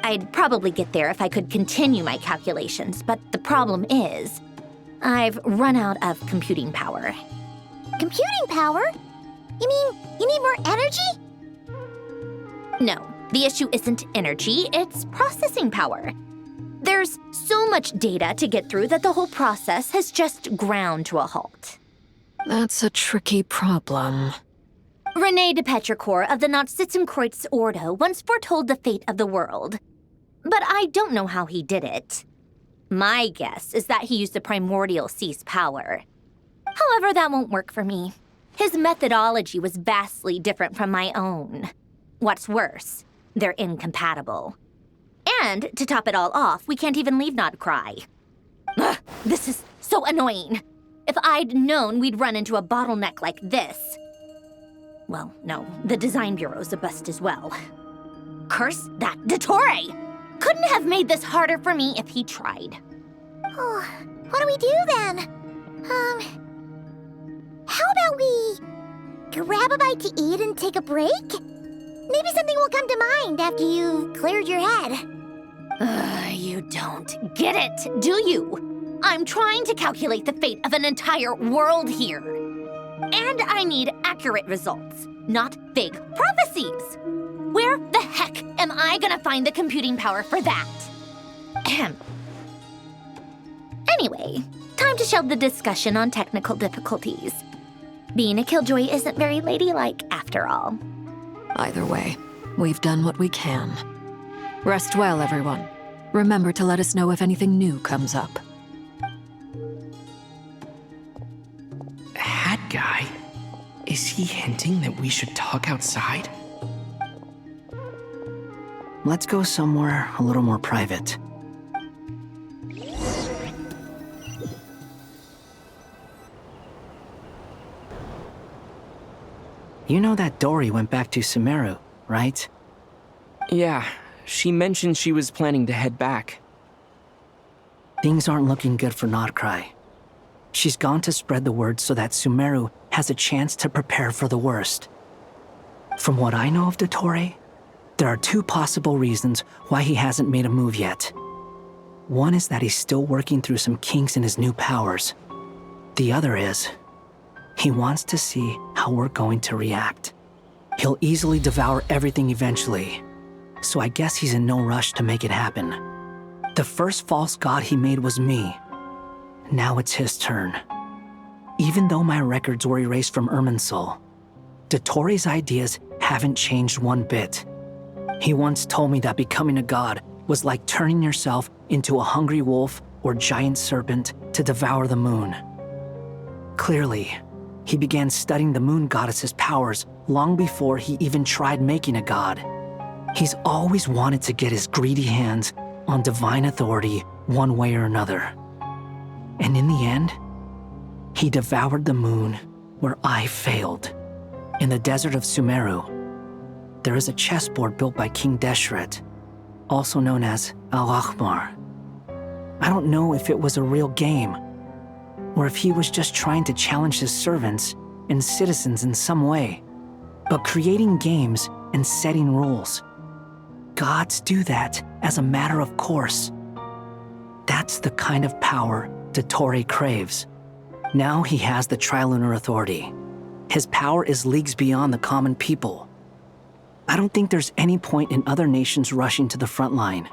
I'd probably get there if I could continue my calculations, but the problem is, I've run out of computing power. Computing power? You mean you need more energy? No, the issue isn't energy, it's processing power. There's so much data to get through that the whole process has just ground to a halt. That's a tricky problem. René de Petrichor of the Nazissenkreuz Ordo once foretold the fate of the world. But I don't know how he did it. My guess is that he used the primordial sea's power. However, that won't work for me. His methodology was vastly different from my own. What's worse, they're incompatible. And, to top it all off, we can't even leave Nodcry. Ugh, this is so annoying. If I'd known we'd run into a bottleneck like this... Well, no, the design bureau's a bust as well. Curse that Dottore! Couldn't have made this harder for me if he tried. Oh, what do we do then? How about we grab a bite to eat and take a break? Maybe something will come to mind after you've cleared your head. You don't get it, do you? I'm trying to calculate the fate of an entire world here. And I need accurate results, not vague prophecies. Where the heck am I gonna find the computing power for that? Ahem. Anyway, time to shelve the discussion on technical difficulties. Being a killjoy isn't very ladylike after all. Either way, we've done what we can. Rest well, everyone. Remember to let us know if anything new comes up. Hat guy? Is he hinting that we should talk outside? Let's go somewhere a little more private. You know that Dory went back to Sumeru, right? Yeah, she mentioned she was planning to head back. Things aren't looking good for Nodcry. She's gone to spread the word so that Sumeru has a chance to prepare for the worst. From what I know of Dottore, there are two possible reasons why he hasn't made a move yet. One is that he's still working through some kinks in his new powers. The other is, he wants to see how we're going to react. He'll easily devour everything eventually, so I guess he's in no rush to make it happen. The first false god he made was me. Now it's his turn. Even though my records were erased from Irminsul, Dottore's ideas haven't changed one bit. He once told me that becoming a god was like turning yourself into a hungry wolf or giant serpent to devour the moon. Clearly, he began studying the moon goddess's powers long before he even tried making a god. He's always wanted to get his greedy hands on divine authority one way or another. And in the end, he devoured the moon where I failed. In the desert of Sumeru, there is a chessboard built by King Deshret, also known as Al-Ahmar. I don't know if it was a real game, or if he was just trying to challenge his servants and citizens in some way. But creating games and setting rules, gods do that as a matter of course. That's the kind of power Dottore craves. Now he has the Trilunar Authority. His power is leagues beyond the common people. I don't think there's any point in other nations rushing to the front line.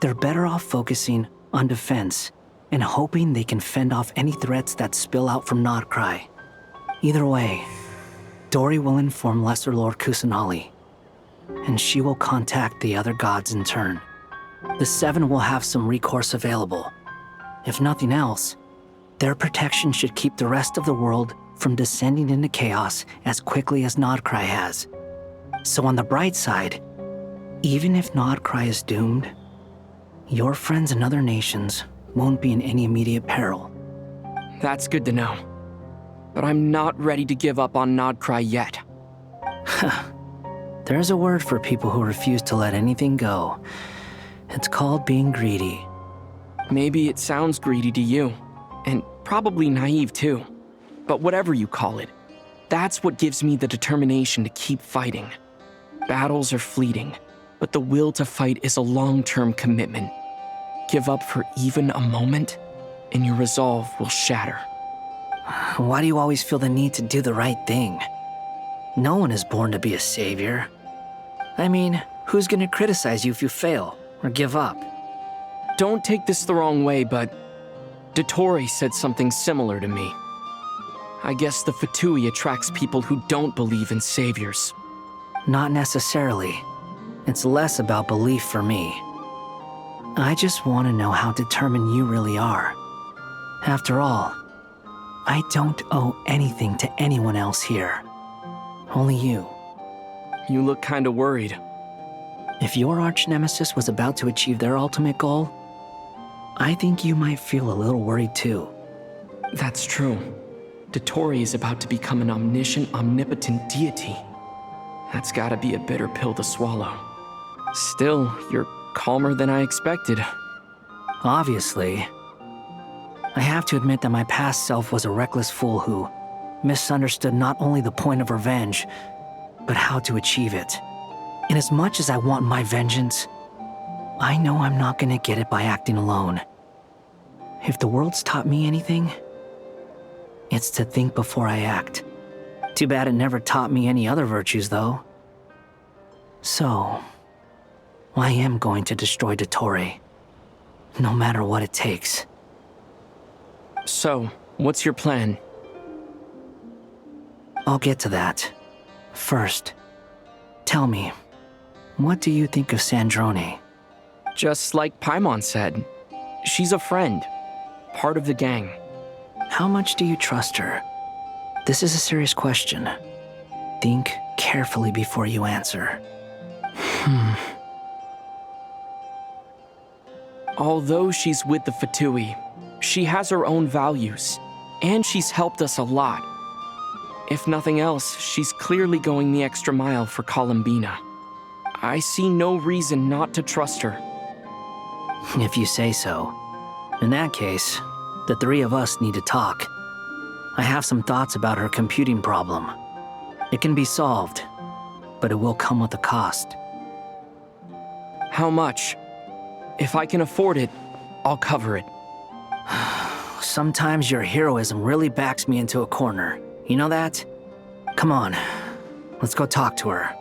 They're better off focusing on defense and hoping they can fend off any threats that spill out from Nodcry. Either way, Dory will inform Lesser Lord Kusanali, and she will contact the other gods in turn. The Seven will have some recourse available. If nothing else, their protection should keep the rest of the world from descending into chaos as quickly as Nodcry has. So on the bright side, even if Nodcry is doomed, your friends in other nations won't be in any immediate peril. That's good to know. But I'm not ready to give up on Nodcry yet. There's a word for people who refuse to let anything go. It's called being greedy. Maybe it sounds greedy to you, and probably naive too. But whatever you call it, that's what gives me the determination to keep fighting. Battles are fleeting, but the will to fight is a long-term commitment. Give up for even a moment, and your resolve will shatter. Why do you always feel the need to do the right thing? No one is born to be a savior. I mean, who's gonna criticize you if you fail or give up? Don't take this the wrong way, but Dottore said something similar to me. I guess the Fatui attracts people who don't believe in saviors. Not necessarily. It's less about belief for me. I just want to know how determined you really are. After all, I don't owe anything to anyone else here. Only you. You look kinda worried. If your arch-nemesis was about to achieve their ultimate goal, I think you might feel a little worried too. That's true. Dottore is about to become an omniscient, omnipotent deity. That's gotta be a bitter pill to swallow. Still, you're calmer than I expected. Obviously. I have to admit that my past self was a reckless fool who misunderstood not only the point of revenge, but how to achieve it. And as much as I want my vengeance, I know I'm not gonna get it by acting alone. If the world's taught me anything, it's to think before I act. Too bad it never taught me any other virtues, though. So, I am going to destroy Dottore, no matter what it takes. So, what's your plan? I'll get to that. First, tell me, what do you think of Sandrone? Just like Paimon said, she's a friend, part of the gang. How much do you trust her? This is a serious question. Think carefully before you answer. Although she's with the Fatui, she has her own values, and she's helped us a lot. If nothing else, she's clearly going the extra mile for Columbina. I see no reason not to trust her. If you say so. In that case, the three of us need to talk. I have some thoughts about her computing problem. It can be solved, but it will come with a cost. How much? If I can afford it, I'll cover it. Sometimes your heroism really backs me into a corner. You know that? Come on, let's go talk to her.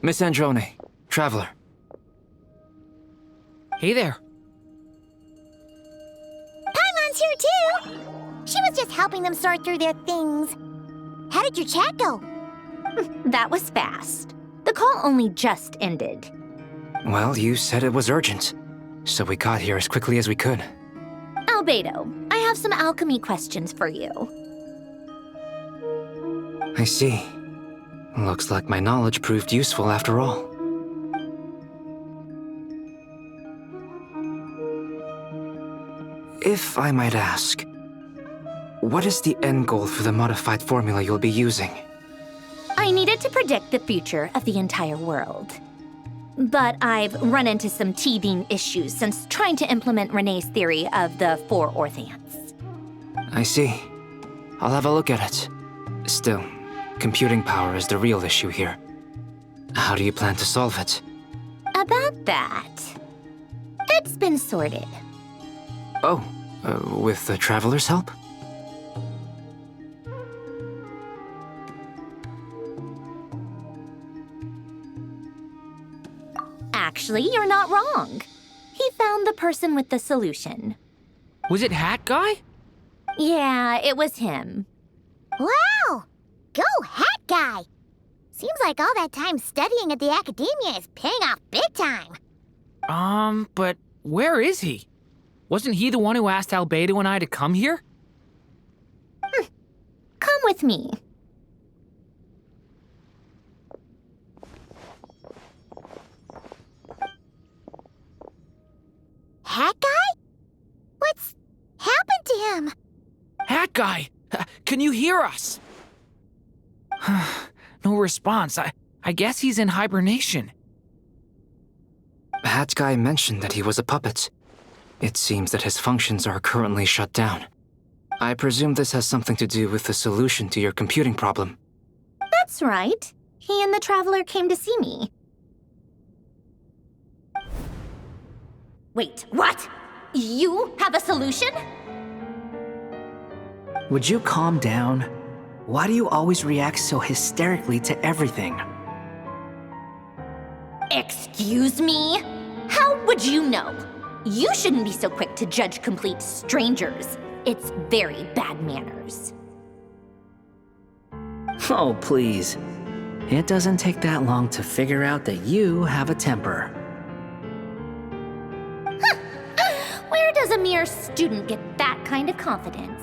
Miss Androne, Traveler. Hey there. Paimon's here too! She was just helping them sort through their things. How did your chat go? That was fast. The call only just ended. Well, you said it was urgent, so we got here as quickly as we could. Albedo, I have some alchemy questions for you. I see. Looks like my knowledge proved useful after all. If I might ask, what is the end goal for the modified formula you'll be using? I needed to predict the future of the entire world. But I've run into some teething issues since trying to implement Renee's theory of the 4 Orthants. I see. I'll have a look at it. Still, computing power is the real issue here. How do you plan to solve it? About that, it's been sorted. Oh, with the Traveler's help? Actually, you're not wrong. He found the person with the solution. Was it Hat Guy? Yeah, it was him. Wow! Go, Hat Guy! Seems like all that time studying at the academia is paying off big time. But where is he? Wasn't he the one who asked Albedo and I to come here? Come with me. Hat Guy? What's happened to him? Hat Guy! Can you hear us? No response. I guess he's in hibernation. Hat Guy mentioned that he was a puppet. It seems that his functions are currently shut down. I presume this has something to do with the solution to your computing problem. That's right. He and the Traveler came to see me. Wait, what? You have a solution? Would you calm down? Why do you always react so hysterically to everything? Excuse me? How would you know? You shouldn't be so quick to judge complete strangers. It's very bad manners. Oh, please. It doesn't take that long to figure out that you have a temper. Where does a mere student get that kind of confidence?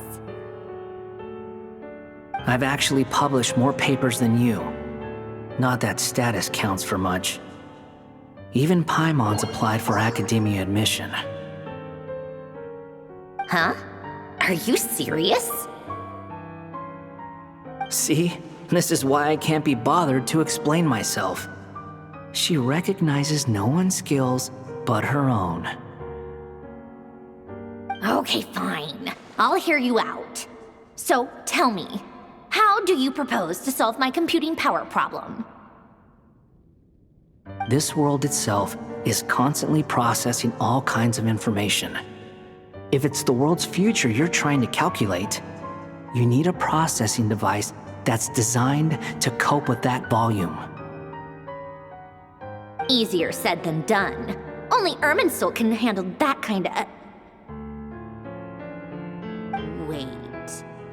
I've actually published more papers than you. Not that status counts for much. Even Paimon's applied for academia admission. Huh? Are you serious? See? This is why I can't be bothered to explain myself. She recognizes no one's skills but her own. Okay, fine. I'll hear you out. So, tell me, how do you propose to solve my computing power problem? This world itself is constantly processing all kinds of information. If it's the world's future you're trying to calculate, you need a processing device that's designed to cope with that volume. Easier said than done. Only Irminsul can handle that kind of... Wait,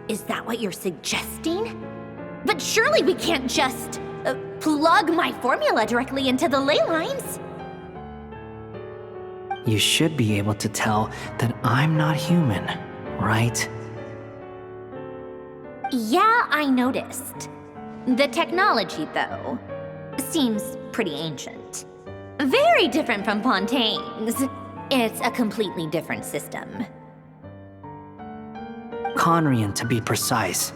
is that what you're suggesting? But surely we can't just plug my formula directly into the ley lines. You should be able to tell that I'm not human, right? Yeah, I noticed. The technology, though, seems pretty ancient. Very different from Pontaine's. It's a completely different system. Conrian, to be precise.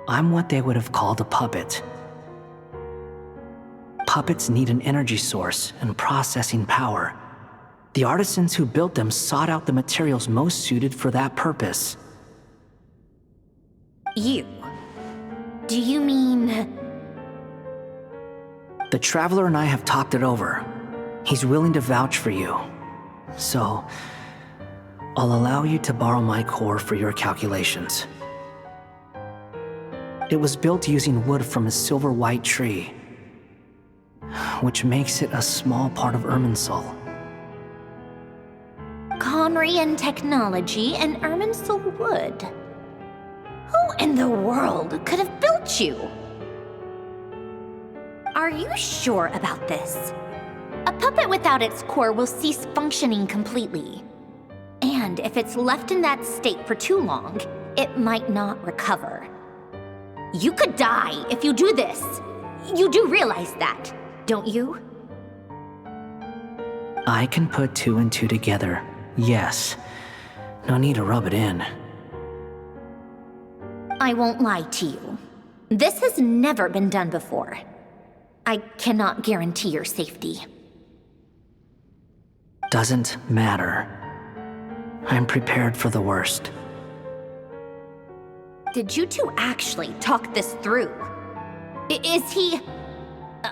I'm what they would have called a puppet. Puppets need an energy source and processing power. The artisans who built them sought out the materials most suited for that purpose. You? Do you mean... The Traveler and I have talked it over. He's willing to vouch for you. So, I'll allow you to borrow my core for your calculations. It was built using wood from a silver-white tree, which makes it a small part of Irminsul. memory and technology, and Irminsul would. Who in the world could have built you? Are you sure about this? A puppet without its core will cease functioning completely. And if it's left in that state for too long, it might not recover. You could die if you do this. You do realize that, don't you? I can put 2 and 2 together, yes. No need to rub it in. I won't lie to you. This has never been done before. I cannot guarantee your safety. Doesn't matter. I'm prepared for the worst. Did you two actually talk this through? Is he...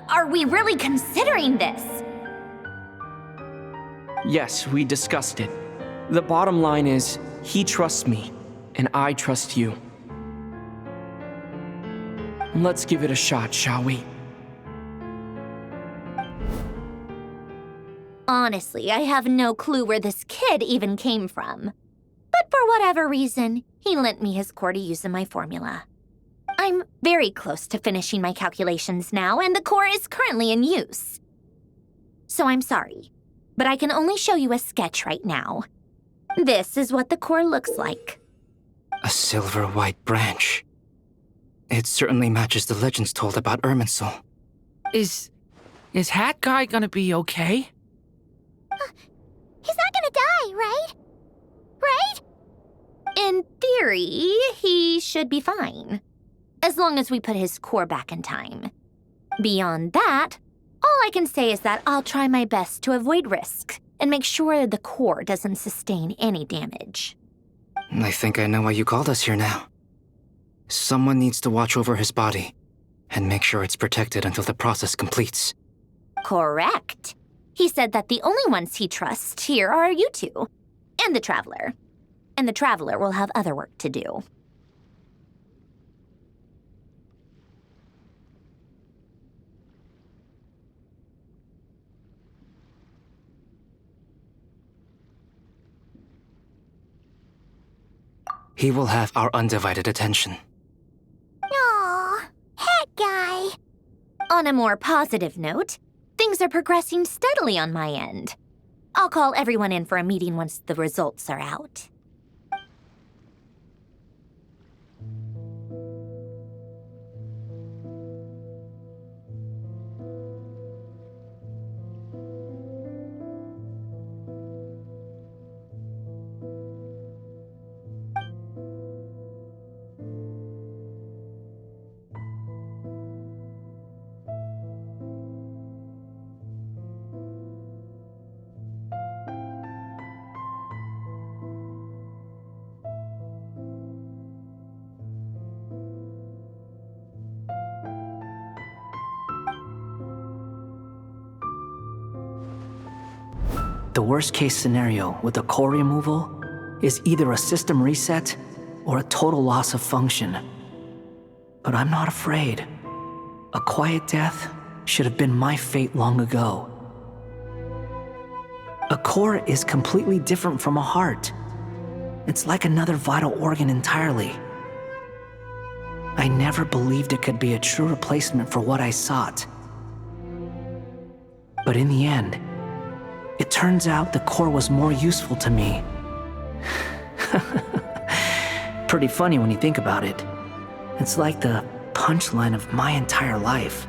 Are we really considering this? Yes, we discussed it. The bottom line is, he trusts me, and I trust you. Let's give it a shot, shall we? Honestly, I have no clue where this kid even came from. But for whatever reason, he lent me his core to use in my formula. I'm very close to finishing my calculations now, and the core is currently in use. So I'm sorry, but I can only show you a sketch right now. This is what the core looks like. A silver-white branch. It certainly matches the legends told about Irminsul. Is Hat Guy gonna be okay? He's not gonna die, right? Right? In theory, he should be fine. As long as we put his core back in time. Beyond that, all I can say is that I'll try my best to avoid risk and make sure the core doesn't sustain any damage. I think I know why you called us here now. Someone needs to watch over his body and make sure it's protected until the process completes. Correct. He said that the only ones he trusts here are you two, and the Traveler. And the Traveler will have other work to do. He will have our undivided attention. Aw, Hat Guy. On a more positive note, things are progressing steadily on my end. I'll call everyone in for a meeting once the results are out. The worst case scenario with the core removal is either a system reset or a total loss of function. But I'm not afraid. A quiet death should have been my fate long ago. A core is completely different from a heart. It's like another vital organ entirely. I never believed it could be a true replacement for what I sought. But in the end, it turns out the core was more useful to me. Pretty funny when you think about it. It's like the punchline of my entire life.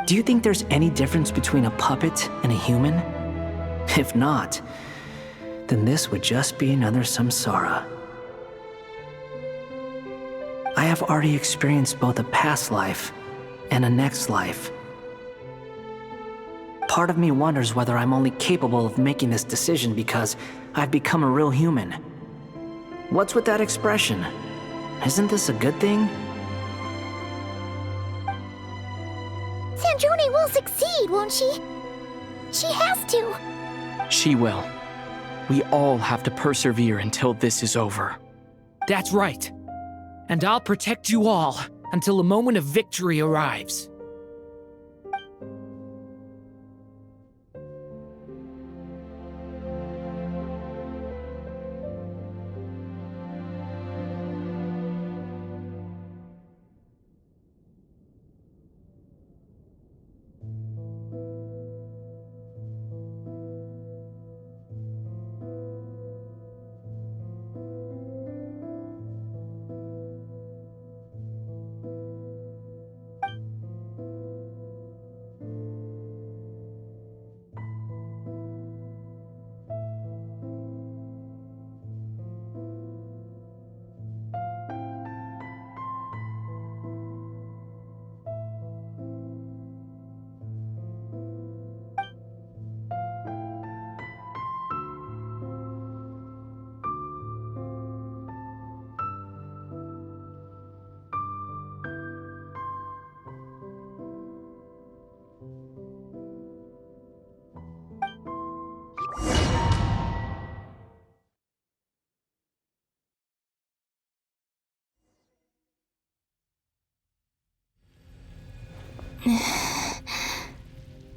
Do you think there's any difference between a puppet and a human? If not, then this would just be another samsara. I have already experienced both a past life and a next life. Part of me wonders whether I'm only capable of making this decision because I've become a real human. What's with that expression? Isn't this a good thing? Sandrone will succeed, won't she? She has to. She will. We all have to persevere until this is over. That's right. And I'll protect you all until the moment of victory arrives.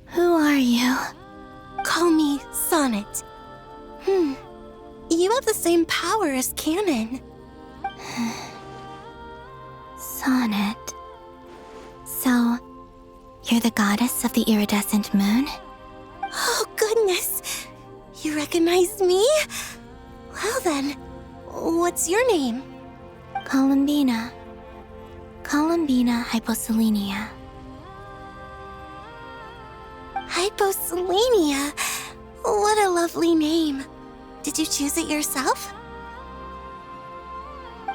Who are you? Call me Sonnet. You have the same power as Canon. Sonnet. So, you're the goddess of the iridescent moon? Oh, goodness. You recognize me? Well then, what's your name? Columbina. Columbina Hyposelenia. Hyposelenia? What a lovely name. Did you choose it yourself?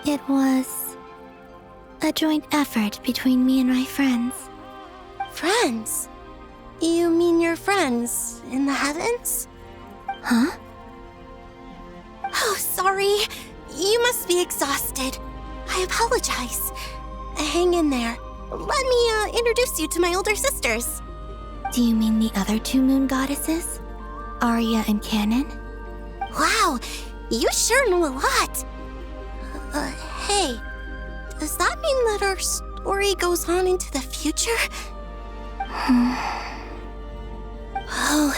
It was a joint effort between me and my friends. Friends? You mean your friends in the heavens? Huh? Oh, sorry. You must be exhausted. I apologize. Hang in there. Let me introduce you to my older sisters. Do you mean the other two moon goddesses? Arya and Canon? Wow, you sure know a lot. Hey, does that mean that our story goes on into the future? Oh,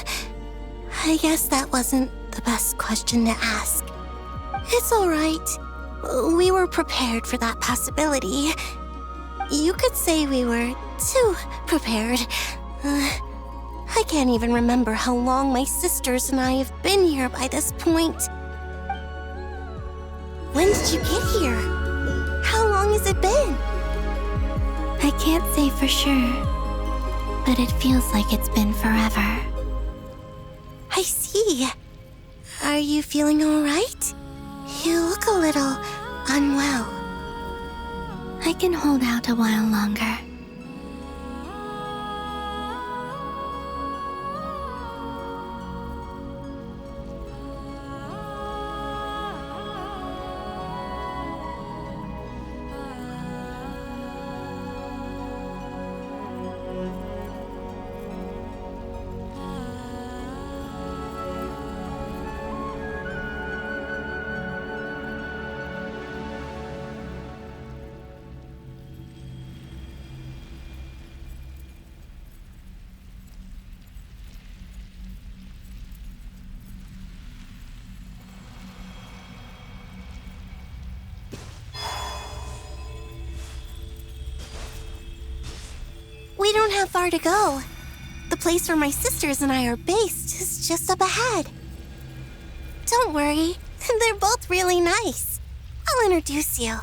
I guess that wasn't the best question to ask. It's alright. We were prepared for that possibility. You could say we were too prepared. I can't even remember how long my sisters and I have been here by this point. When did you get here? How long has it been? I can't say for sure, but it feels like it's been forever. I see. Are you feeling alright? You look a little unwell. I can hold out a while longer. We don't have far to go. The place where my sisters and I are based is just up ahead. Don't worry, they're both really nice. I'll introduce you.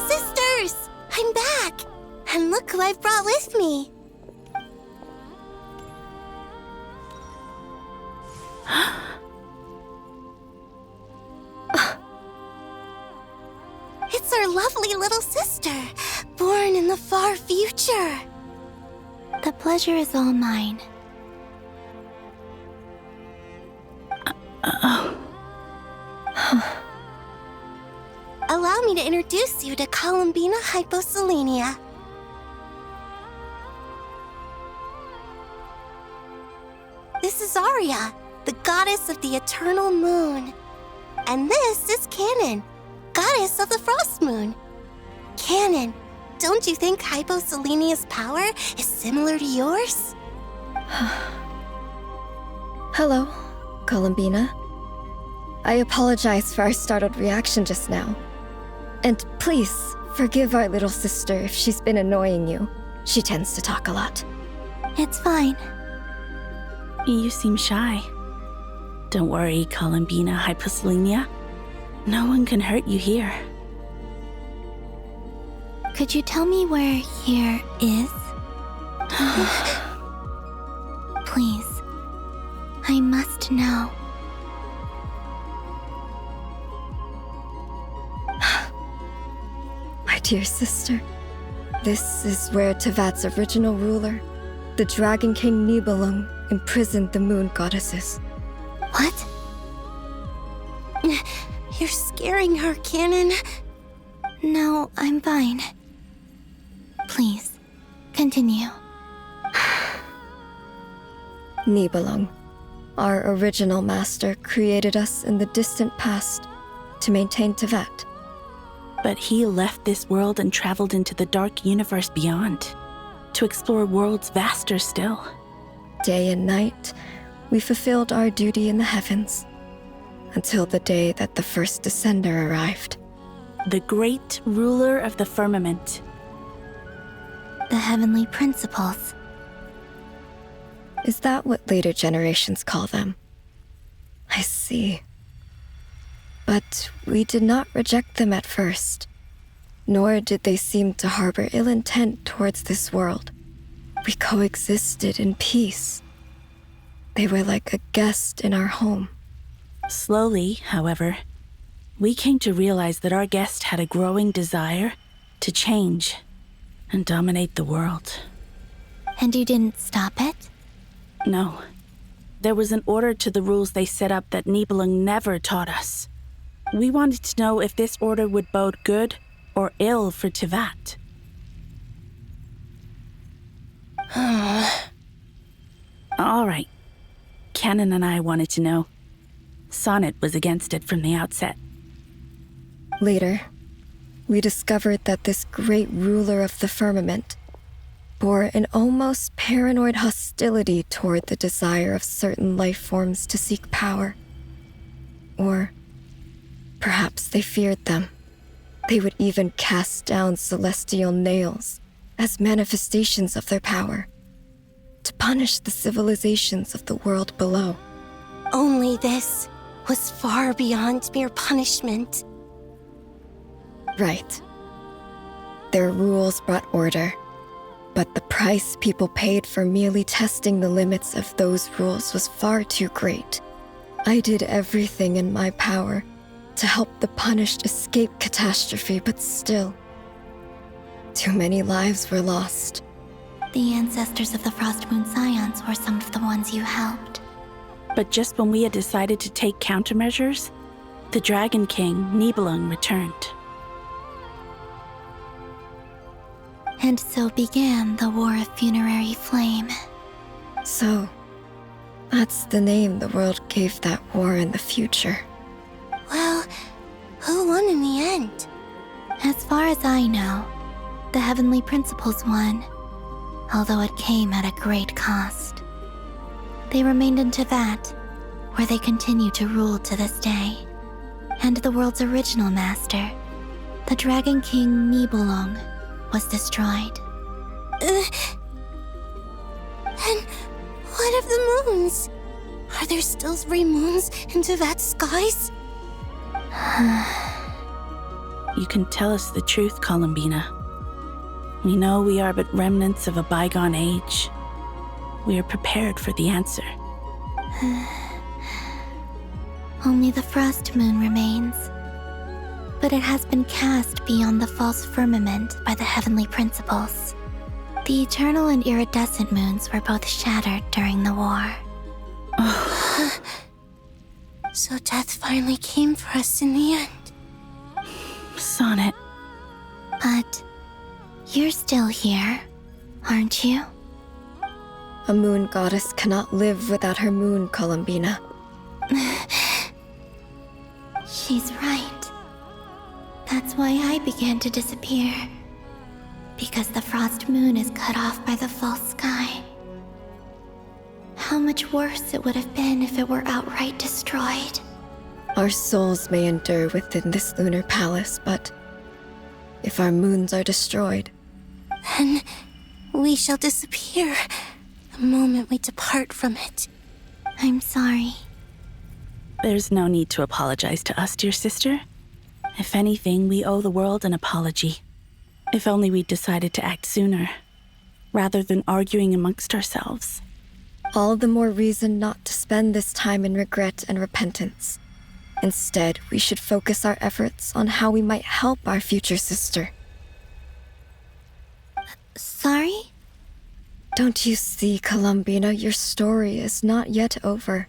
Sisters! I'm back! And look who I've brought with me! It's our lovely little sister, born in the far future. The pleasure is all mine. Allow me to introduce you to Columbina Hyposelenia. This is Arya, the goddess of the eternal moon. And this is Canon, goddess of the frost moon. Canon, don't you think Hyposelenia's power is similar to yours? Hello, Columbina. I apologize for our startled reaction just now. And please, forgive our little sister if she's been annoying you. She tends to talk a lot. It's fine. You seem shy. Don't worry, Columbina Hyposelenia. No one can hurt you here. Could you tell me where here is? Please. I must know. My dear sister, this is where Tevat's original ruler, the Dragon King Nibelung, imprisoned the moon goddesses. What? You're scaring her, Canon. No, I'm fine. Please, continue. Nibelung, our original master, created us in the distant past to maintain Tevat. But he left this world and traveled into the dark universe beyond, to explore worlds vaster still. Day and night, we fulfilled our duty in the heavens, until the day that the first Descender arrived. The great ruler of the firmament. The heavenly principles. Is that what later generations call them? I see. But we did not reject them at first, nor did they seem to harbor ill intent towards this world. We coexisted in peace. They were like a guest in our home. Slowly, however, we came to realize that our guest had a growing desire to change and dominate the world. And you didn't stop it? No. There was an order to the rules they set up that Nibelung never taught us. We wanted to know if this order would bode good or ill for Tevat. All right. Canon and I wanted to know. Sonnet was against it from the outset. Later, we discovered that this great ruler of the firmament bore an almost paranoid hostility toward the desire of certain life forms to seek power. Or perhaps they feared them. They would even cast down celestial nails as manifestations of their power, to punish the civilizations of the world below. Only this was far beyond mere punishment. Right. Their rules brought order, but the price people paid for merely testing the limits of those rules was far too great. I did everything in my power to help the punished escape catastrophe, but still, too many lives were lost. The ancestors of the Frostmoon Scions were some of the ones you helped. But just when we had decided to take countermeasures, the Dragon King, Nibelung, returned. And so began the War of Funerary Flame. So, that's the name the world gave that war in the future. Well, who won in the end? As far as I know, the Heavenly Principles won, although it came at a great cost. They remained in Tevat, where they continue to rule to this day. And the world's original master, the Dragon King Nibelung, was destroyed. And what of the moons? Are there still 3 moons in Tevat's skies? You can tell us the truth, Columbina. We know we are but remnants of a bygone age. We are prepared for the answer. Only the Frost Moon remains. But it has been cast beyond the false firmament by the Heavenly Principles. The eternal and iridescent moons were both shattered during the war. So death finally came for us in the end. Sonnet. But you're still here, aren't you? A moon goddess cannot live without her moon, Columbina. She's right. That's why I began to disappear. Because the Frost Moon is cut off by the false sky. How much worse it would have been if it were outright destroyed. Our souls may endure within this lunar palace, but if our moons are destroyed, then we shall disappear the moment we depart from it. I'm sorry. There's no need to apologize to us, dear sister. If anything, we owe the world an apology. If only we decided to act sooner, rather than arguing amongst ourselves. All the more reason not to spend this time in regret and repentance. Instead, we should focus our efforts on how we might help our future sister. Sorry? Don't you see, Columbina, your story is not yet over.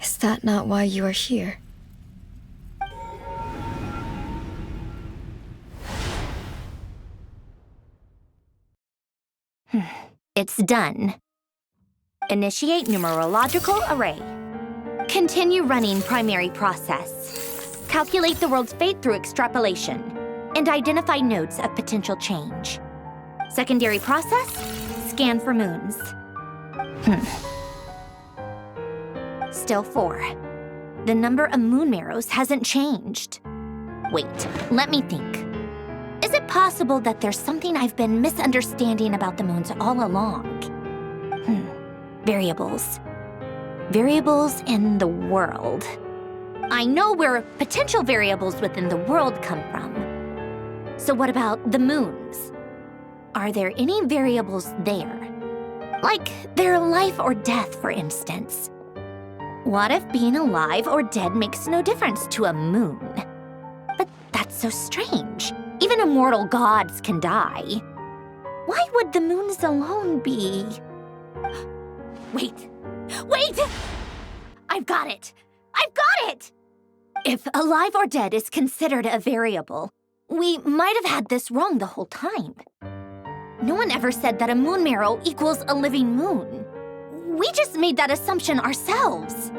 Is that not why you are here? It's done. Initiate numerological array. Continue running primary process. Calculate the world's fate through extrapolation. And identify nodes of potential change. Secondary process, scan for moons. Still 4. The number of moon marrows hasn't changed. Wait, let me think. Is it possible that there's something I've been misunderstanding about the moons all along? Variables. Variables in the world. I know where potential variables within the world come from. So what about the moons? Are there any variables there? Like their life or death, for instance. What if being alive or dead makes no difference to a moon? But that's so strange. Even immortal gods can die. Why would the moons alone be? Wait! I've got it! If alive or dead is considered a variable, we might have had this wrong the whole time. No one ever said that a moon marrow equals a living moon. We just made that assumption ourselves.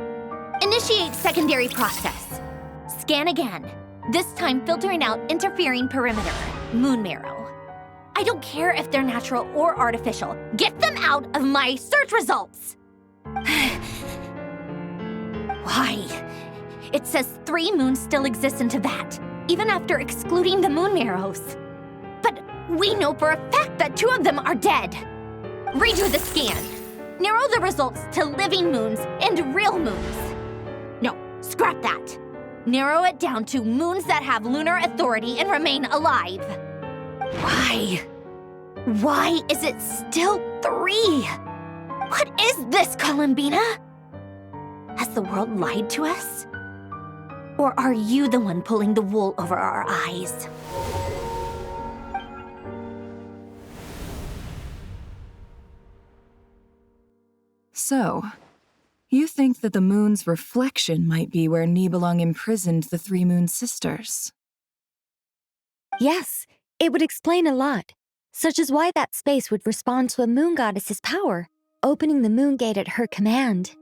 Initiate secondary process. Scan again. This time filtering out interfering perimeter, moon marrow. I don't care if they're natural or artificial. Get them out of my search results! Why? It says 3 moons still exist in Teyvat, even after excluding the moon marrows. But we know for a fact that 2 of them are dead. Redo the scan. Narrow the results to living moons and real moons. No, scrap that. Narrow it down to moons that have lunar authority and remain alive. Why? Why is it still 3? What is this, Columbina? Has the world lied to us? Or are you the one pulling the wool over our eyes? So, you think that the moon's reflection might be where Nibelung imprisoned the 3 moon sisters? Yes, it would explain a lot, such as why that space would respond to a moon goddess's power, opening the moon gate at her command.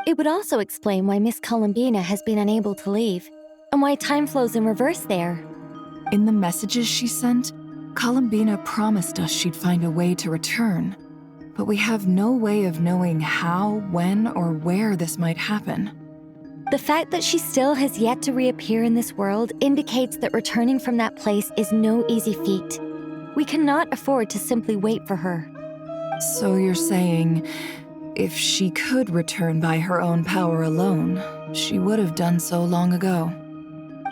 It would also explain why Miss Columbina has been unable to leave, and why time flows in reverse there. In the messages she sent, Columbina promised us she'd find a way to return. But we have no way of knowing how, when, or where this might happen. The fact that she still has yet to reappear in this world indicates that returning from that place is no easy feat. We cannot afford to simply wait for her. So you're saying, if she could return by her own power alone, she would have done so long ago?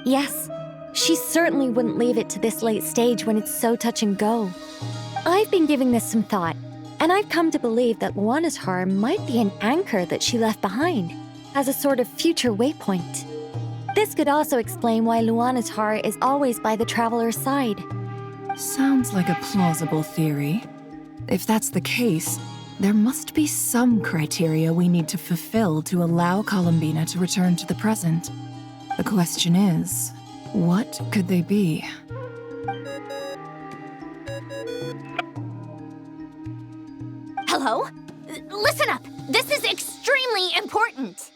Yes, she certainly wouldn't leave it to this late stage when it's so touch and go. I've been giving this some thought, and I've come to believe that Luana's harm might be an anchor that she left behind, as a sort of future waypoint. This could also explain why Luana's heart is always by the traveler's side. Sounds like a plausible theory. If that's the case, there must be some criteria we need to fulfill to allow Columbina to return to the present. The question is, what could they be? Hello? Listen up! This is extremely important!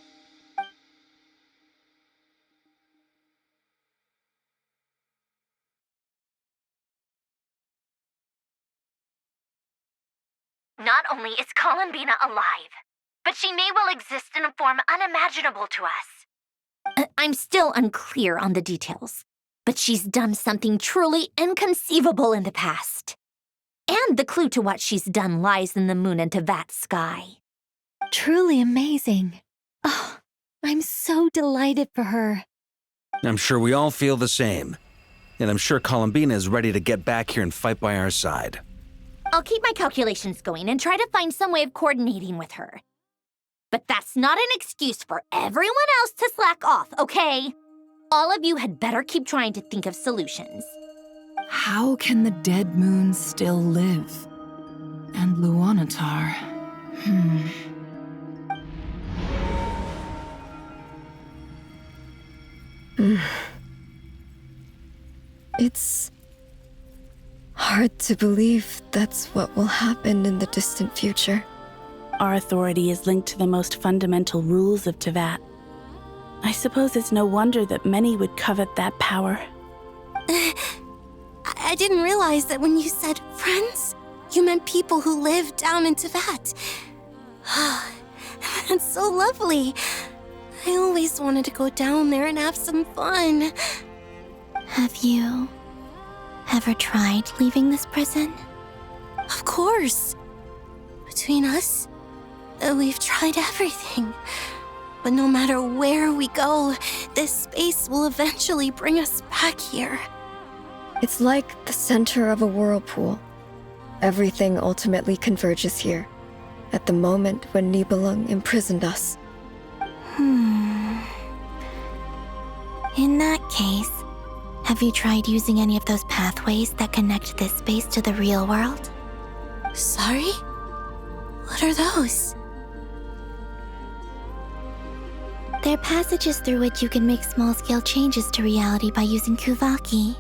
Not only is Columbina alive, but she may well exist in a form unimaginable to us. I'm still unclear on the details, but she's done something truly inconceivable in the past. And the clue to what she's done lies in the moon and Teyvat sky. Truly amazing. Oh, I'm so delighted for her. I'm sure we all feel the same. And I'm sure Columbina is ready to get back here and fight by our side. I'll keep my calculations going and try to find some way of coordinating with her. But that's not an excuse for everyone else to slack off, okay? All of you had better keep trying to think of solutions. How can the dead moon still live? And Luanatar... It's hard to believe that's what will happen in the distant future. Our authority is linked to the most fundamental rules of Teyvat. I suppose it's no wonder that many would covet that power. I didn't realize that when you said friends, you meant people who live down in Teyvat. That's so lovely. I always wanted to go down there and have some fun. Have you ever tried leaving this prison? Of course. Between us, we've tried everything. But no matter where we go, this space will eventually bring us back here. It's like the center of a whirlpool. Everything ultimately converges here, at the moment when Nibelung imprisoned us. In that case, have you tried using any of those pathways that connect this space to the real world? Sorry? What are those? They're passages through which you can make small-scale changes to reality by using Kuvaki.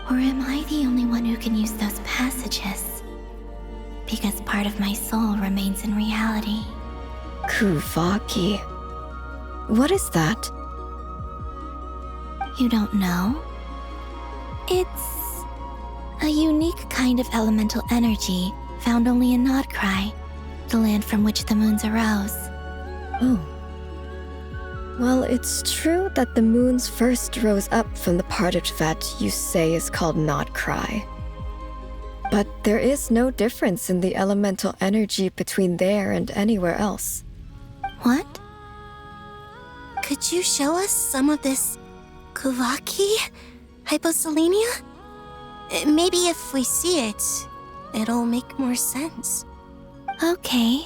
Or am I the only one who can use those passages? Because part of my soul remains in reality. Kuvaki. What is that? You don't know? It's a unique kind of elemental energy found only in Nodcry, the land from which the moons arose. Oh. Well, it's true that the moons first rose up from the part of Teyvat you say is called Nodcry. But there is no difference in the elemental energy between there and anywhere else. What? Could you show us some of this Kuvaki? Hyposelenia? Maybe if we see it, it'll make more sense. Okay.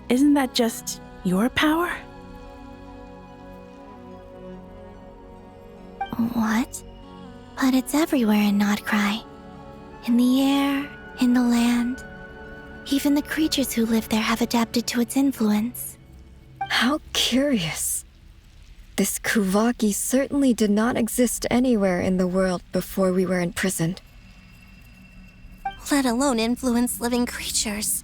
Isn't that just your power? What? But it's everywhere in Nodcry. In the air, in the land. Even the creatures who live there have adapted to its influence. How curious. This Kuvaki certainly did not exist anywhere in the world before we were imprisoned. Let alone influence living creatures.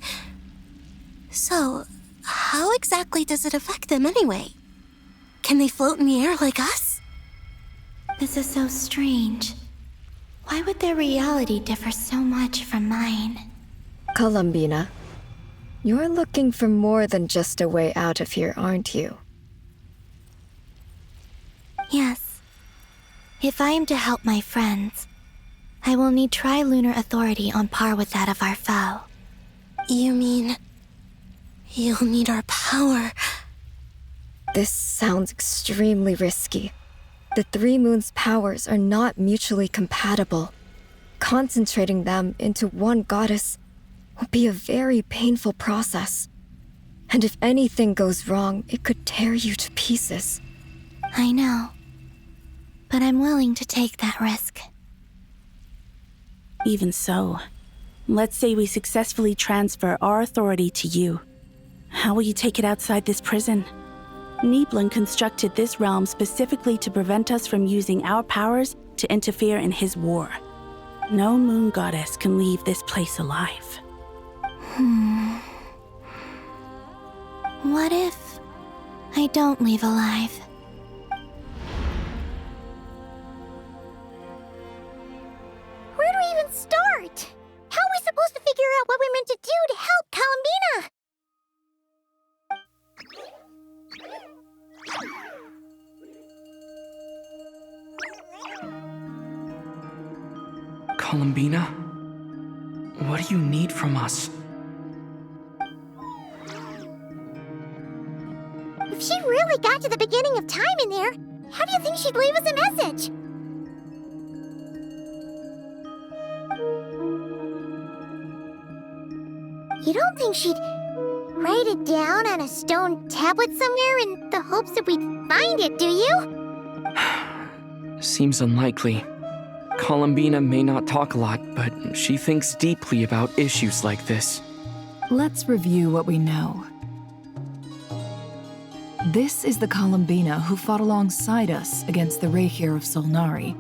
So, how exactly does it affect them anyway? Can they float in the air like us? This is so strange. Why would their reality differ so much from mine? Columbina, you're looking for more than just a way out of here, aren't you? Yes. If I am to help my friends, I will need trilunar authority on par with that of our foe. You mean... you'll need our power? This sounds extremely risky. The Three Moons' powers are not mutually compatible. Concentrating them into one goddess will be a very painful process. And if anything goes wrong, it could tear you to pieces. I know. But I'm willing to take that risk. Even so, let's say we successfully transfer our authority to you. How will you take it outside this prison? Nibelung constructed this realm specifically to prevent us from using our powers to interfere in his war. No moon goddess can leave this place alive. What if I don't leave alive? Where do we even start? How are we supposed to figure out what we're meant to do to help Columbina? Columbina? What do you need from us? If If she really got to the beginning of time in there, how do you think she'd leave us a message? You don't think she'd write it down on a stone tablet somewhere in the hopes that we'd find it, do you? Seems unlikely. Columbina may not talk a lot, but she thinks deeply about issues like this. Let's review what we know. This is the Columbina who fought alongside us against the Rahir of Solnari,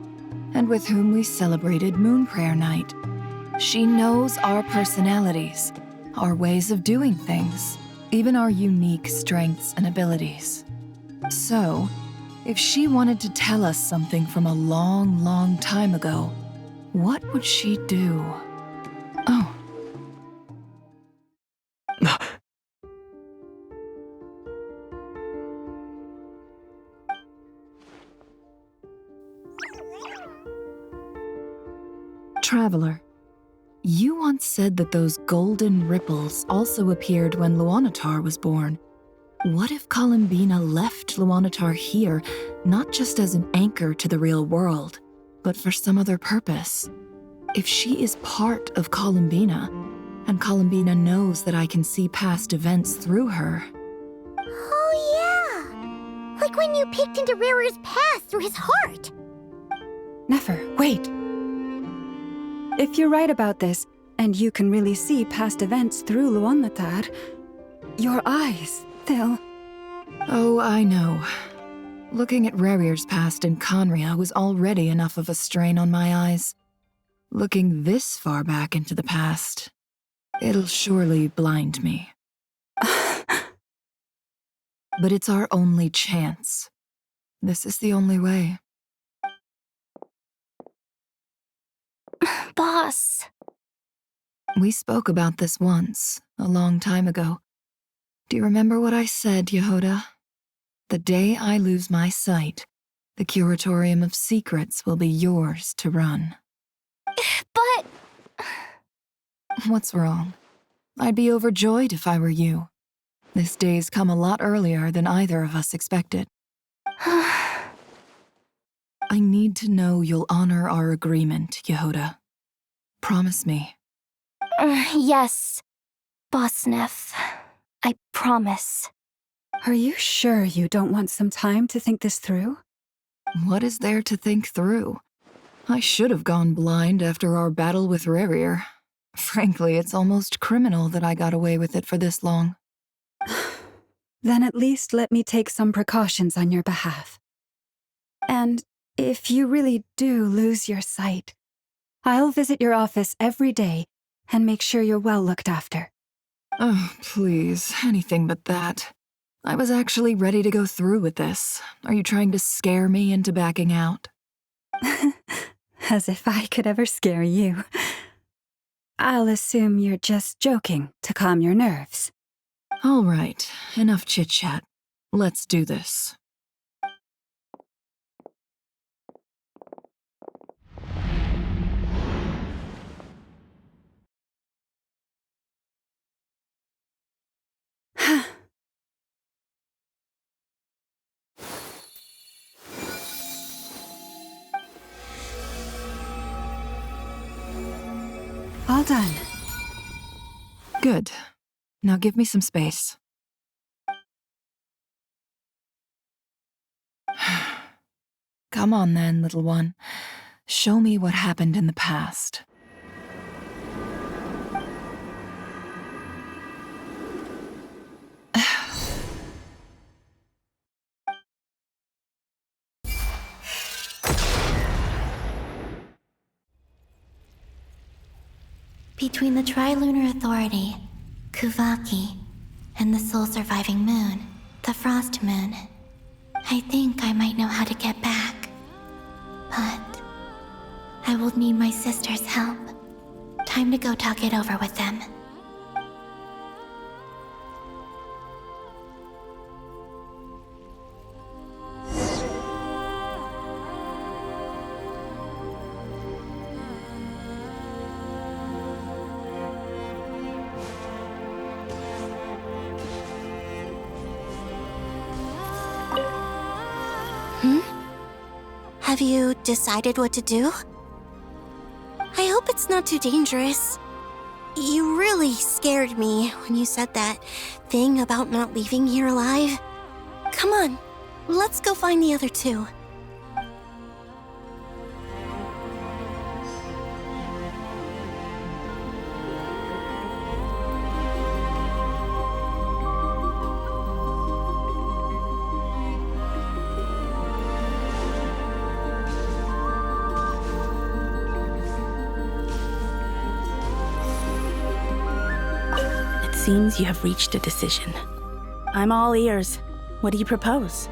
and with whom we celebrated Moon Prayer Night. She knows our personalities, our ways of doing things, even our unique strengths and abilities. So, if she wanted to tell us something from a long, long time ago, what would she do? Oh. Traveler, you once said that those golden ripples also appeared when Luanatar was born. What if Columbina left Luanatar here, not just as an anchor to the real world, but for some other purpose? If she is part of Columbina, and Columbina knows that I can see past events through her. Oh yeah! Like when you peeked into Rarir's past through his heart! Nefer, wait! If you're right about this, and you can really see past events through Luanatar, your eyes, they'll... Oh, I know. Looking at Rarir's past in Conria was already enough of a strain on my eyes. Looking this far back into the past, it'll surely blind me. But it's our only chance. This is the only way. Boss. We spoke about this once, a long time ago. Do you remember what I said, Yehoda? The day I lose my sight, the Curatorium of Secrets will be yours to run. But... What's wrong? I'd be overjoyed if I were you. This day's come a lot earlier than either of us expected. I need to know you'll honor our agreement, Yehoda. Promise me. Yes, Boss Neff. I promise. Are you sure you don't want some time to think this through? What is there to think through? I should have gone blind after our battle with Rarir. Frankly, it's almost criminal that I got away with it for this long. Then at least let me take some precautions on your behalf. And if you really do lose your sight, I'll visit your office every day and make sure you're well looked after. Oh, please, anything but that. I was actually ready to go through with this. Are you trying to scare me into backing out? As if I could ever scare you. I'll assume you're just joking to calm your nerves. All right, enough chit-chat. Let's do this. All done. Good. Now give me some space. Come on then, little one. Show me what happened in the past. Between the Trilunar Authority, Kuvaki, and the sole-surviving moon, the Frost Moon, I think I might know how to get back. But I will need my sister's help. Time to go talk it over with them. Have you decided what to do? I hope it's not too dangerous. You really scared me when you said that thing about not leaving here alive. Come on, let's go find the other two. Seems you have reached a decision. I'm all ears. What do you propose?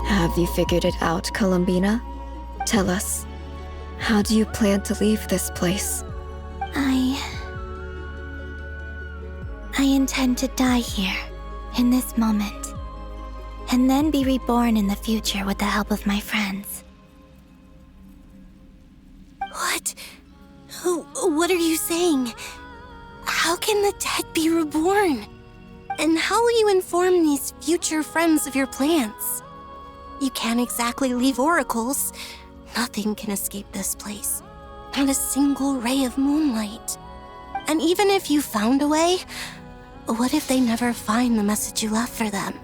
Have you figured it out, Columbina? Tell us, how do you plan to leave this place? I intend to die here, in this moment, and then be reborn in the future with the help of my friends. What? What are you saying? How can the dead be reborn? And how will you inform these future friends of your plans? You can't exactly leave oracles. Nothing can escape this place. Not a single ray of moonlight. And even if you found a way, what if they never find the message you left for them?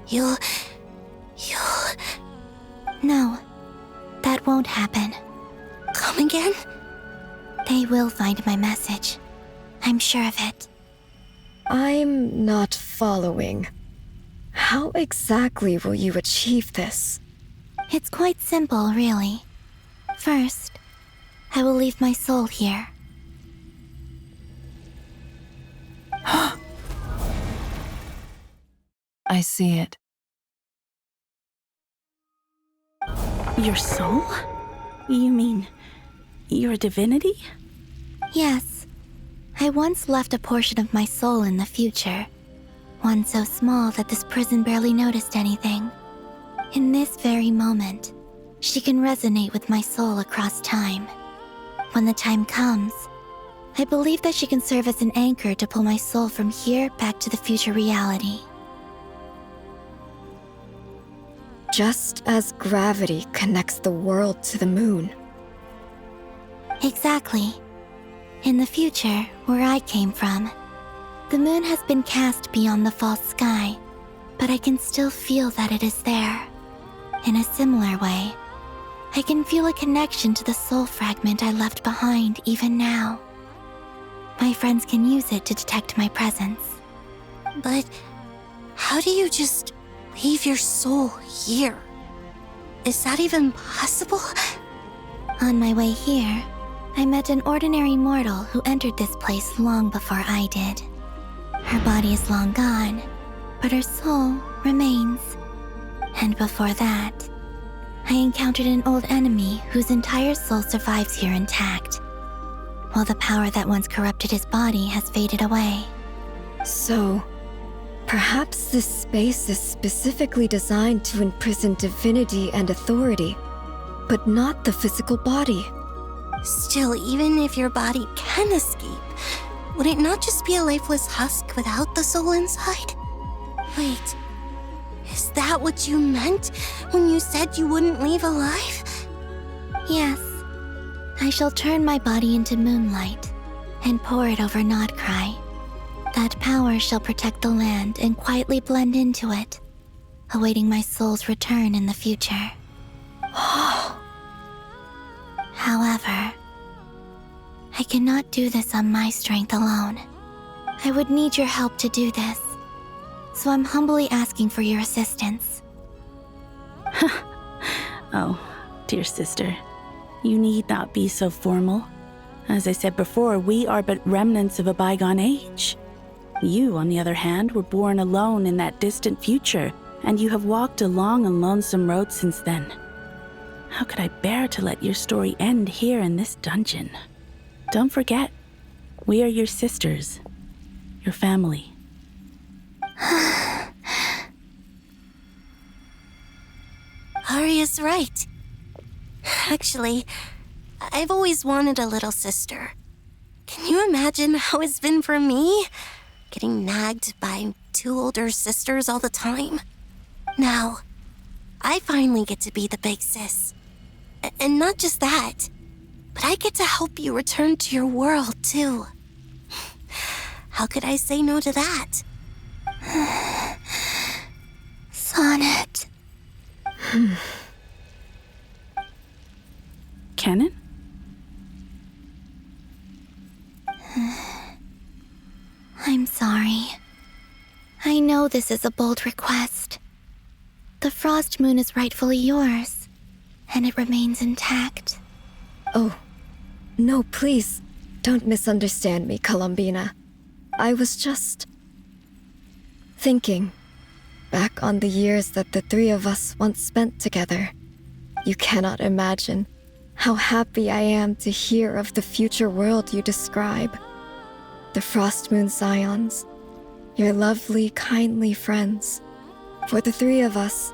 You'll... No, that won't happen. Come again? They will find my message. I'm sure of it. I'm not following. How exactly will you achieve this? It's quite simple, really. First, I will leave my soul here. I see it. Your soul? You mean you're a divinity? Yes. I once left a portion of my soul in the future. One so small that this prison barely noticed anything. In this very moment, she can resonate with my soul across time. When the time comes, I believe that she can serve as an anchor to pull my soul from here back to the future reality. Just as gravity connects the world to the moon. Exactly. In the future, where I came from, the moon has been cast beyond the false sky, but I can still feel that it is there. In a similar way, I can feel a connection to the soul fragment I left behind even now. My friends can use it to detect my presence. But how do you just leave your soul here? Is that even possible? On my way here, I met an ordinary mortal who entered this place long before I did. Her body is long gone, but her soul remains. And before that, I encountered an old enemy whose entire soul survives here intact, while the power that once corrupted his body has faded away. So, perhaps this space is specifically designed to imprison divinity and authority, but not the physical body. Still, even if your body can escape, would it not just be a lifeless husk without the soul inside? Wait, is that what you meant when you said you wouldn't leave alive? Yes. I shall turn my body into moonlight and pour it over Nodcry. That power shall protect the land and quietly blend into it, awaiting my soul's return in the future. However, I cannot do this on my strength alone. I would need your help to do this, so I'm humbly asking for your assistance. Oh, dear sister, you need not be so formal. As I said before, we are but remnants of a bygone age. You, on the other hand, were born alone in that distant future, and you have walked a long and lonesome road since then. How could I bear to let your story end here in this dungeon? Don't forget, we are your sisters, your family. Aria's is right. Actually, I've always wanted a little sister. Can you imagine how it's been for me? Getting nagged by 2 older sisters all the time. Now, I finally get to be the big sis. And not just that, but I get to help you return to your world, too. How could I say no to that? Sonnet. Canon? I'm sorry. I know this is a bold request. The Frost Moon is rightfully yours, and it remains intact. Oh, no, please, don't misunderstand me, Columbina. I was just thinking back on the years that the 3 of us once spent together. You cannot imagine how happy I am to hear of the future world you describe. The Frost Moon Scions, your lovely, kindly friends. For the 3 of us,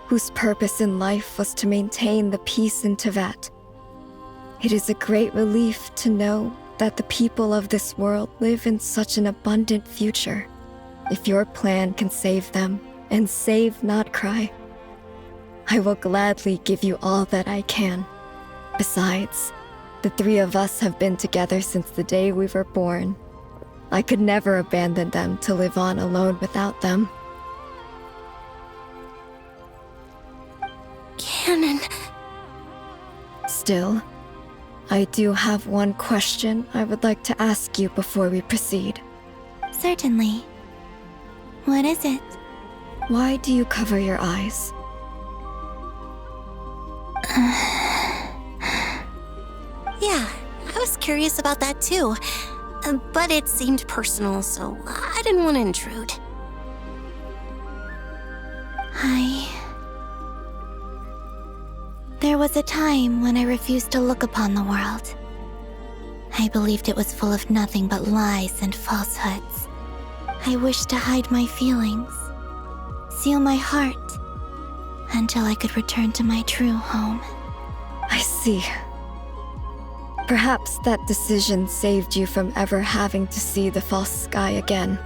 whose purpose in life was to maintain the peace in Teyvat. It is a great relief to know that the people of this world live in such an abundant future. If your plan can save them, and save Notcry, I will gladly give you all that I can. Besides, the 3 of us have been together since the day we were born. I could never abandon them to live on alone without them. Canon. Still, I do have one question I would like to ask you before we proceed. Certainly. What is it? Why do you cover your eyes? Yeah, I was curious about that too. But it seemed personal, so I didn't want to intrude. There was a time when I refused to look upon the world. I believed it was full of nothing but lies and falsehoods. I wished to hide my feelings, seal my heart, until I could return to my true home. I see. Perhaps that decision saved you from ever having to see the false sky again.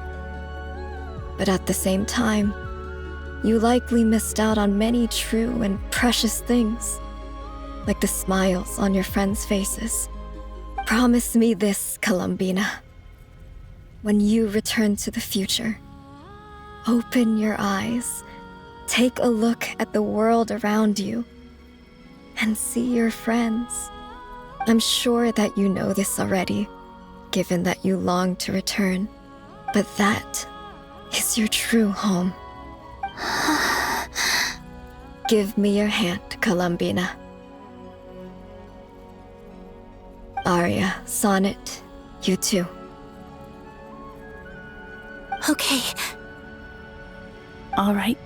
But at the same time, you likely missed out on many true and precious things, like the smiles on your friends' faces. Promise me this, Columbina. When you return to the future, open your eyes, take a look at the world around you, and see your friends. I'm sure that you know this already, given that you long to return, but that is your true home. Give me your hand, Columbina. Arya, Sonnet, you too. Okay. All right.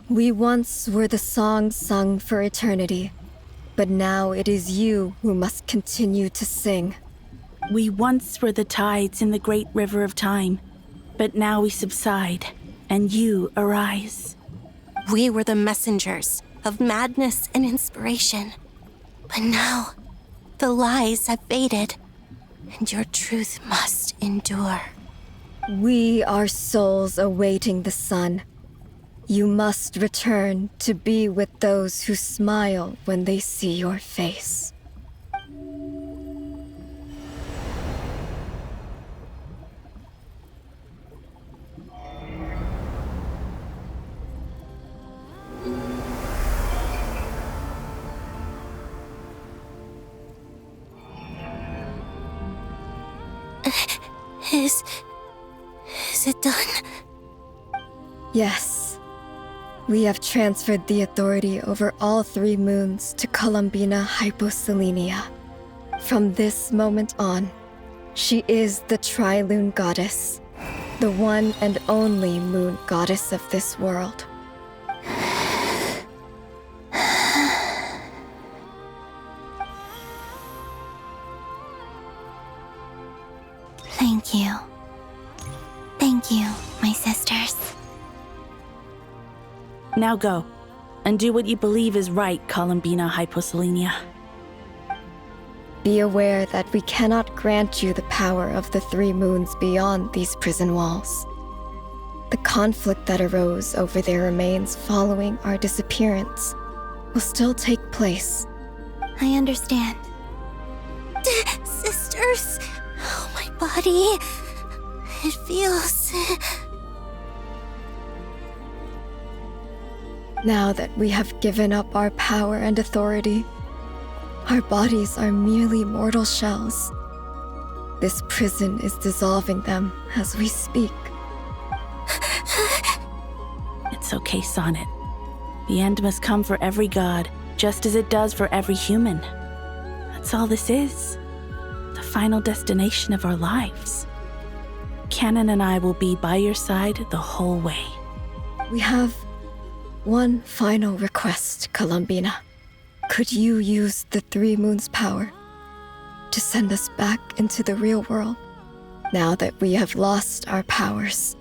We once were the songs sung for eternity, but now it is you who must continue to sing. We once were the tides in the great river of time, but now we subside, and you arise. We were the messengers of madness and inspiration, but now the lies have faded, and your truth must endure. We are souls awaiting the sun. You must return to be with those who smile when they see your face. Is it done? Yes. We have transferred the authority over all 3 moons to Columbina Hyposelenia. From this moment on, she is the Tri-Lune Goddess, the one and only moon goddess of this world. Thank you. Thank you, my sisters. Now go, and do what you believe is right, Columbina Hyposelenia. Be aware that we cannot grant you the power of the 3 moons beyond these prison walls. The conflict that arose over their remains following our disappearance will still take place. I understand. Sisters, oh, my body. It feels... Now that we have given up our power and authority, our bodies are merely mortal shells. This prison is dissolving them as we speak. It's okay, Sonnet. The end must come for every god, just as it does for every human. That's all this is. The final destination of our lives. Canon and I will be by your side the whole way. We have one final request, Columbina. Could you use the 3 moons' power to send us back into the real world? Now that we have lost our powers,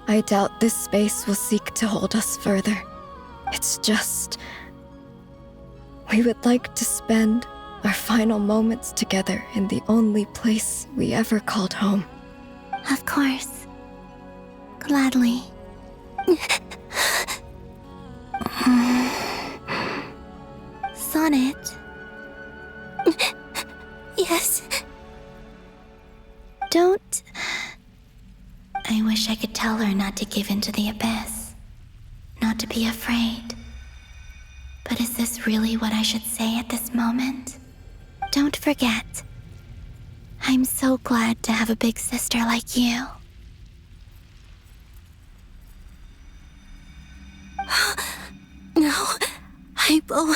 I doubt this space will seek to hold us further. It's just... we would like to spend our final moments together in the only place we ever called home. Of course. Gladly. Sonnet? Yes? Don't... I wish I could tell her not to give in to the abyss. Not to be afraid. But is this really what I should say at this moment? Don't forget. I'm so glad to have a big sister like you. No, Hypo.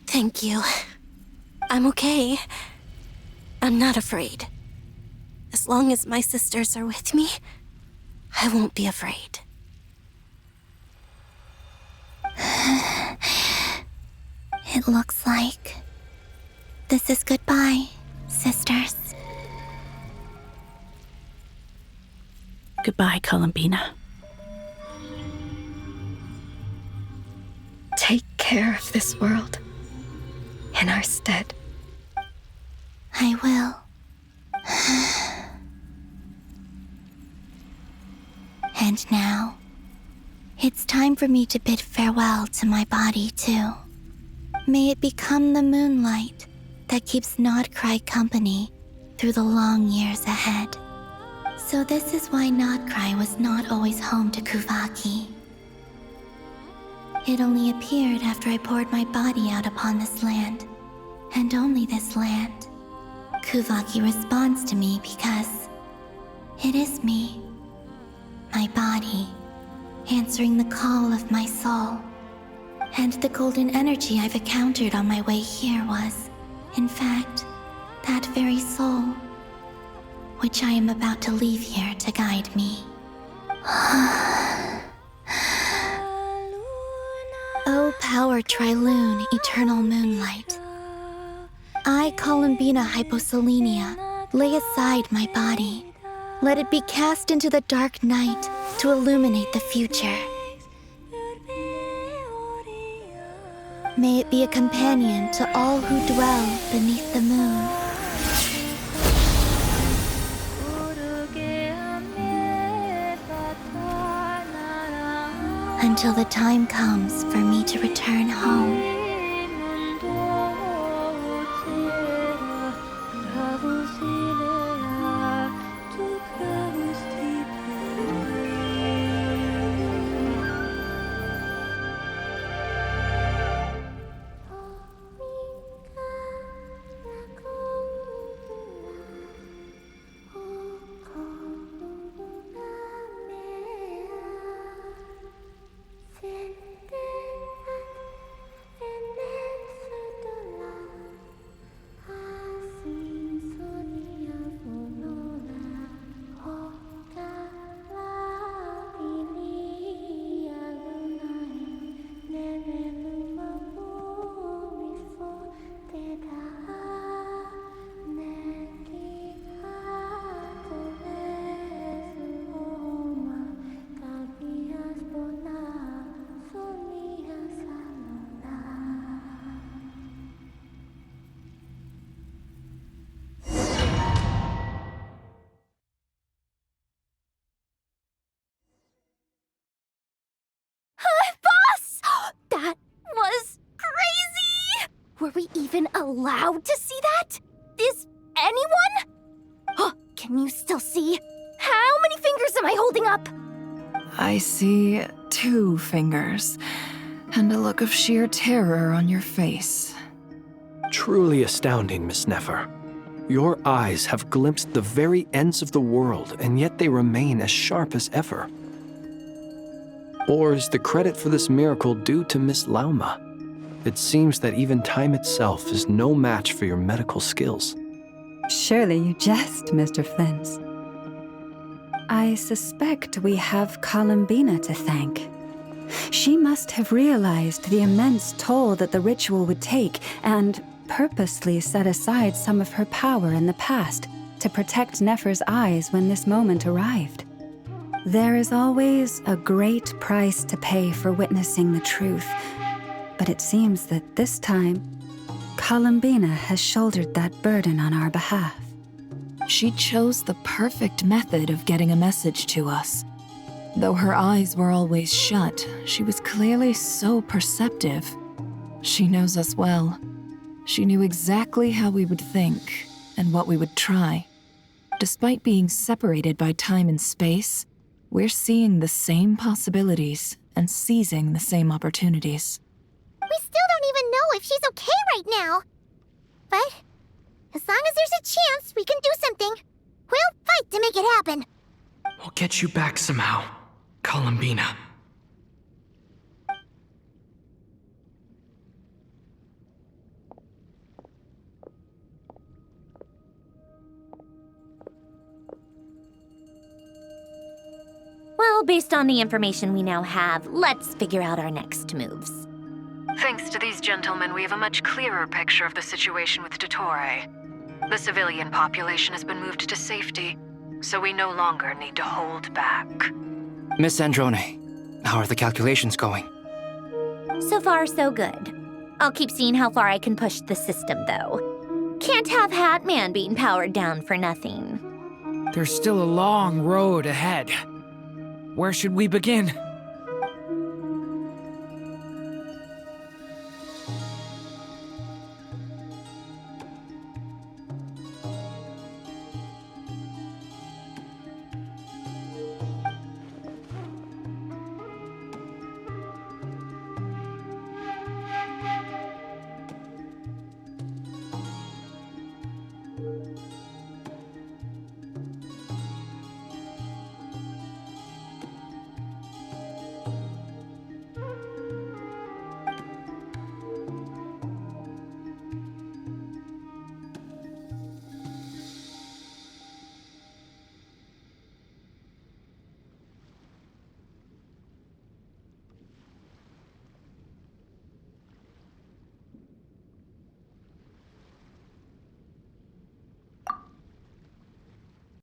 Thank you. I'm okay. I'm not afraid. As long as my sisters are with me, I won't be afraid. It looks like this is goodbye, sisters. Goodbye, Columbina. Take care of this world in our stead. I will. And now, it's time for me to bid farewell to my body, too. May it become the moonlight that keeps Nodcry company through the long years ahead. So this is why Nodcry was not always home to Kuvaki. It only appeared after I poured my body out upon this land, and only this land. Kuvaki responds to me because it is me, my body, answering the call of my soul. And the golden energy I've encountered on my way here was, in fact, that very soul, which I am about to leave here to guide me. O power Tri-Lune, eternal moonlight. I, Columbina Hyposelenia, lay aside my body. Let it be cast into the dark night to illuminate the future. May it be a companion to all who dwell beneath the moon. Until the time comes for me to return home. Are we even allowed to see that? Is anyone? Oh, can you still see? How many fingers am I holding up? I see 2 fingers, and a look of sheer terror on your face. Truly astounding, Miss Nefer. Your eyes have glimpsed the very ends of the world, and yet they remain as sharp as ever. Or is the credit for this miracle due to Miss Lauma? It seems that even time itself is no match for your medical skills. Surely you jest, Mr. Flint. I suspect we have Columbina to thank. She must have realized the immense toll that the ritual would take and purposely set aside some of her power in the past to protect Nefer's eyes when this moment arrived. There is always a great price to pay for witnessing the truth, but it seems that this time, Columbina has shouldered that burden on our behalf. She chose the perfect method of getting a message to us. Though her eyes were always shut, she was clearly so perceptive. She knows us well. She knew exactly how we would think and what we would try. Despite being separated by time and space, we're seeing the same possibilities and seizing the same opportunities. We still don't even know if she's okay right now. But as long as there's a chance we can do something, we'll fight to make it happen. We'll get you back somehow, Columbina. Well, based on the information we now have, let's figure out our next moves. Thanks to these gentlemen, we have a much clearer picture of the situation with Dottore. The civilian population has been moved to safety, so we no longer need to hold back. Miss Androne, how are the calculations going? So far, so good. I'll keep seeing how far I can push the system, though. Can't have Hatman being powered down for nothing. There's still a long road ahead. Where should we begin?